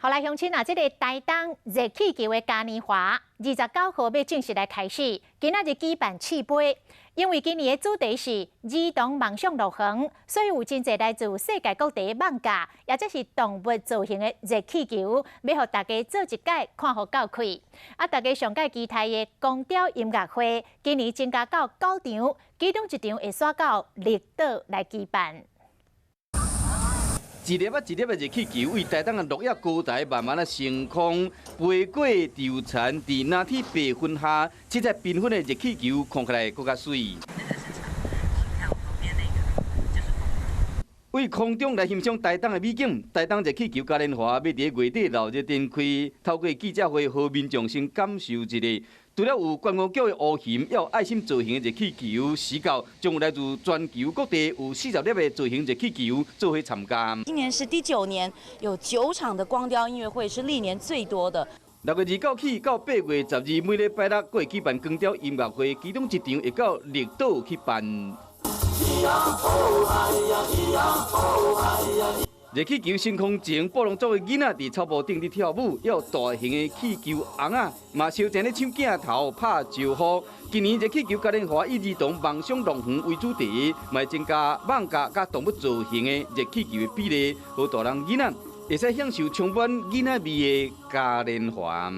好来，乡亲啊，这个台东热气球的嘉年华29号要正式来开始，今仔日举办试飞。因为今年的主题是儿童梦想乐园，所以有真侪来自世界各地的漫画，也即是动物造型的热气球，要互大家做一届看互够开。大家上届期待的光雕音乐会，今年增加到9场，其中1场会选到绿岛来举办。 一粒啊一粒的热气球为台东的落叶高台慢慢啊升空，飞过纠缠，伫蓝天白云下，七彩缤纷的热气球看起来更加水。为空中来欣赏台东的美景，台东热气球嘉年华要伫月底闹热展开，透过记者会，和民众先感受一下。 除了有观光局的乌蠅，也有爱心造型的热气球，时到将有来自全球各地有40粒的造型热气球做伙参加。今年是第9年，有9场的光雕音乐会，是历年最多的。6月29起到8月12，每礼拜六会举办光雕音乐会，其中1场会到绿岛去办。 热气球升空前，布隆族的囡仔伫草坡顶伫跳舞，也有大型的气球翁仔，嘛烧正咧唱镜头拍招呼。今年热气球嘉年华以儿童梦想乐园为主题，嘛增加漫画甲动物造型的热气球的比例，和大人囡仔会使享受充满囡仔味的嘉年华。